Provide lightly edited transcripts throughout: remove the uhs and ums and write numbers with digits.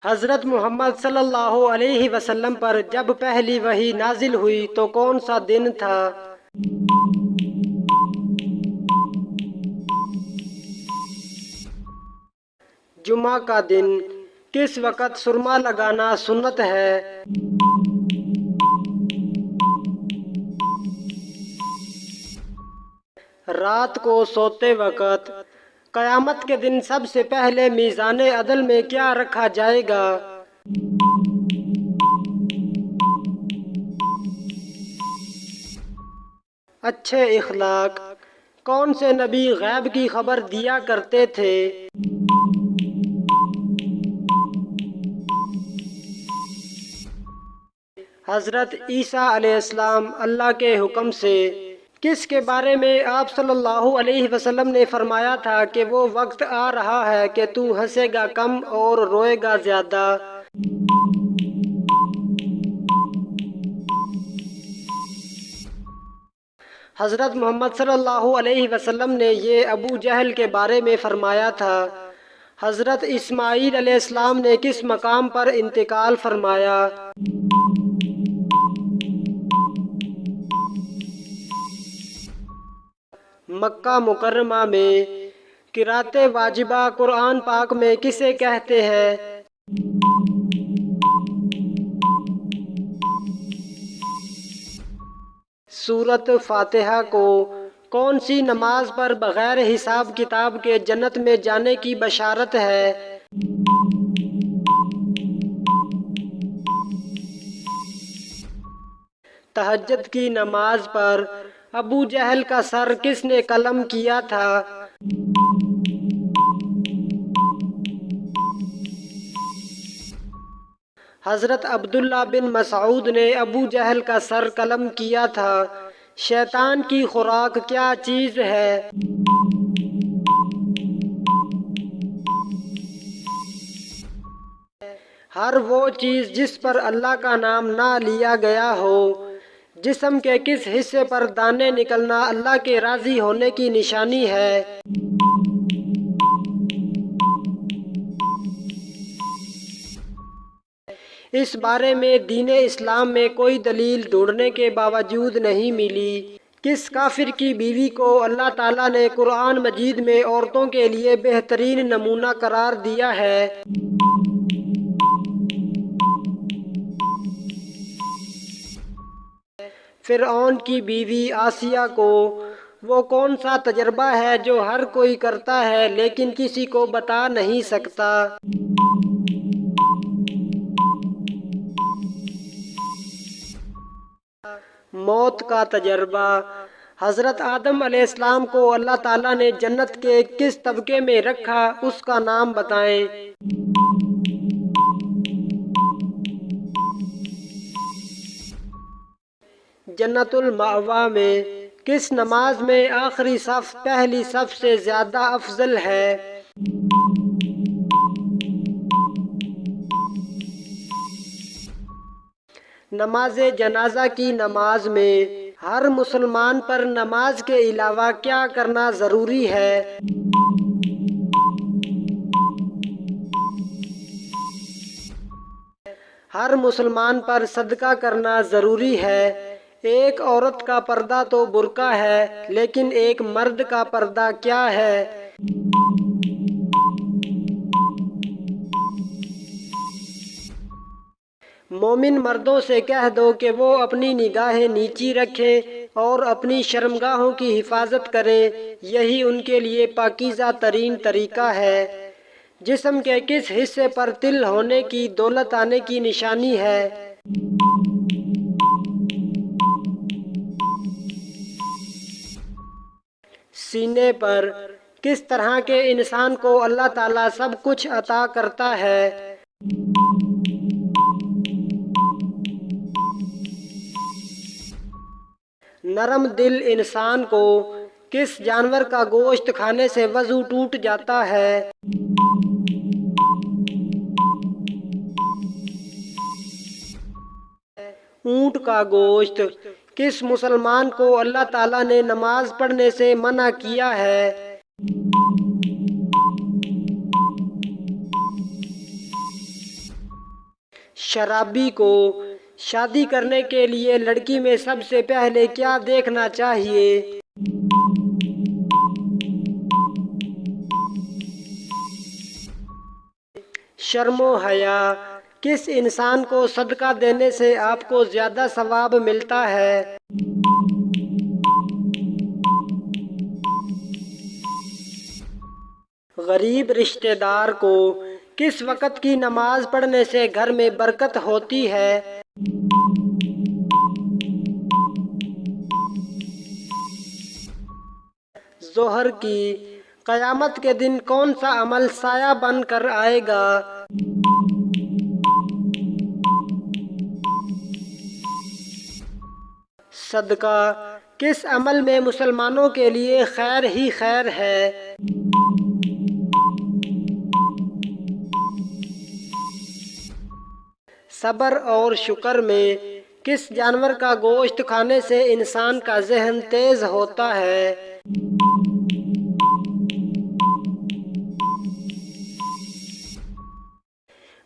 حضرت محمد صلی اللہ علیہ وسلم پر جب پہلی وحی نازل ہوئی تو کون سا دن تھا؟ جمعہ کا دن۔ کس وقت سرما لگانا سنت ہے؟ رات کو سوتے وقت۔ قیامت کے دن سب سے پہلے میزان عدل میں کیا رکھا جائے گا؟ اچھے اخلاق۔ کون سے نبی غیب کی خبر دیا کرتے تھے؟ حضرت عیسیٰ علیہ السلام اللہ کے حکم سے۔ کس کے بارے میں آپ صلی اللہ علیہ وسلم نے فرمایا تھا کہ وہ وقت آ رہا ہے کہ تو ہنسے گا کم اور روئے گا زیادہ؟ حضرت محمد صلی اللہ علیہ وسلم نے یہ ابو جہل کے بارے میں فرمایا تھا۔ حضرت اسماعیل علیہ السلام نے کس مقام پر انتقال فرمایا؟ مکہ مکرمہ میں۔ قرأت واجبہ قرآن پاک میں کسے کہتے ہیں؟ سورۃ فاتحہ کو۔ کون سی نماز پر بغیر حساب کتاب کے جنت میں جانے کی بشارت ہے؟ تہجد کی نماز پر ابو جہل کا سر کس نے قلم کیا تھا؟ حضرت عبداللہ بن مسعود نے ابو جہل کا سر قلم کیا تھا۔ شیطان کی خوراک کیا چیز ہے؟ ہر وہ چیز جس پر اللہ کا نام نہ لیا گیا ہو۔ جسم کے کس حصے پر دانے نکلنا اللہ کے راضی ہونے کی نشانی ہے؟ اس بارے میں دین اسلام میں کوئی دلیل ڈھونڈنے کے باوجود نہیں ملی۔ کس کافر کی بیوی کو اللہ تعالیٰ نے قرآن مجید میں عورتوں کے لیے بہترین نمونہ قرار دیا ہے؟ فرعون کی بیوی آسیہ کو۔ وہ کون سا تجربہ ہے جو ہر کوئی کرتا ہے لیکن کسی کو بتا نہیں سکتا؟ موت کا تجربہ۔ حضرت آدم علیہ السلام کو اللہ تعالیٰ نے جنت کے کس طبقے میں رکھا، اس کا نام بتائیں۔ جنت المأویٰ میں۔ کس نماز میں آخری صف پہلی صف سے زیادہ افضل ہے؟ نماز جنازہ کی نماز میں۔ ہر مسلمان پر نماز کے علاوہ کیا کرنا ضروری ہے؟ ہر مسلمان پر صدقہ کرنا ضروری ہے۔ ایک عورت کا پردہ تو برقع ہے لیکن ایک مرد کا پردہ کیا ہے؟ مومن مردوں سے کہہ دو کہ وہ اپنی نگاہیں نیچی رکھیں اور اپنی شرمگاہوں کی حفاظت کریں، یہی ان کے لیے پاکیزہ ترین طریقہ ہے۔ جسم کے کس حصے پر تل ہونے کی دولت آنے کی نشانی ہے؟ سینے پر۔ کس طرح کے انسان کو اللہ تعالیٰ سب کچھ عطا کرتا ہے؟ نرم دل انسان کو۔ کس جانور کا گوشت کھانے سے وضو ٹوٹ جاتا ہے؟ اونٹ کا گوشت۔ کس مسلمان کو اللہ تعالیٰ نے نماز پڑھنے سے منع کیا ہے؟ شرابی کو شادی کرنے کے لیے لڑکی میں سب سے پہلے کیا دیکھنا چاہیے؟ شرم و حیا۔ کس انسان کو صدقہ دینے سے آپ کو زیادہ ثواب ملتا ہے؟ غریب رشتہ دار کو کس وقت کی نماز پڑھنے سے گھر میں برکت ہوتی ہے؟ ظہر کی۔ قیامت کے دن کون سا عمل سایہ بن کر آئے گا؟ صدقہ۔ کس عمل میں مسلمانوں کے لیے خیر ہی خیر ہے؟ صبر اور شکر میں کس جانور کا گوشت کھانے سے انسان کا ذہن تیز ہوتا ہے؟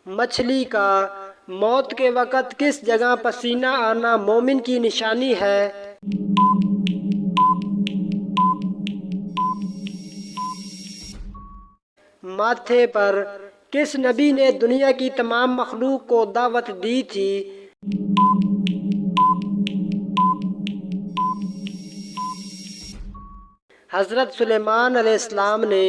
مچھلی کا۔ موت کے وقت کس جگہ پسینہ آنا مومن کی نشانی ہے؟ ماتھے پر۔ کس نبی نے دنیا کی تمام مخلوق کو دعوت دی تھی؟ حضرت سلیمان علیہ السلام نے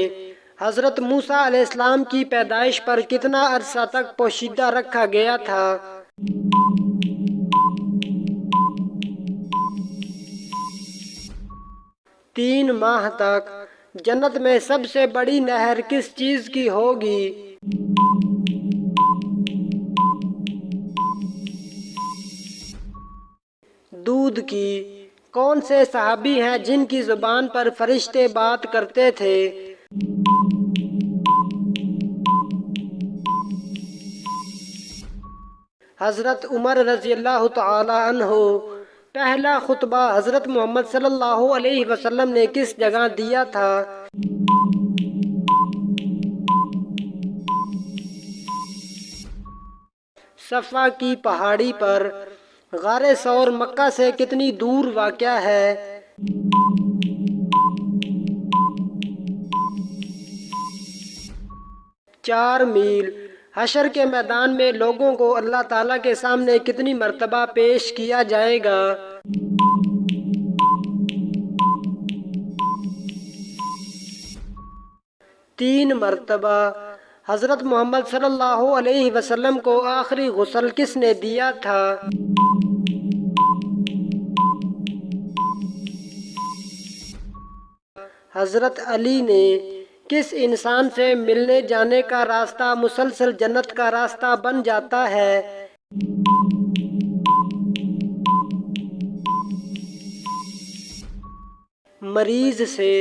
حضرت موسیٰ علیہ السلام کی پیدائش پر کتنا عرصہ تک پوشیدہ رکھا گیا تھا؟ 3 ماہ تک۔ جنت میں سب سے بڑی نہر کس چیز کی ہوگی؟ دودھ کی۔ کون سے صحابی ہیں جن کی زبان پر فرشتے بات کرتے تھے؟ حضرت عمر رضی اللہ تعالی عنہ۔ پہلا خطبہ حضرت محمد صلی اللہ علیہ وسلم نے کس جگہ دیا تھا؟ صفا کی پہاڑی پر۔ غار ثور مکہ سے کتنی دور واقع ہے؟ چار میل۔ حشر کے میدان میں لوگوں کو اللہ تعالیٰ کے سامنے کتنی مرتبہ پیش کیا جائے گا؟ 3 مرتبہ۔ حضرت محمد صلی اللہ علیہ وسلم کو آخری غسل کس نے دیا تھا؟ حضرت علی نے۔ کس انسان سے ملنے جانے کا راستہ مسلسل جنت کا راستہ بن جاتا ہے؟ مریض سے۔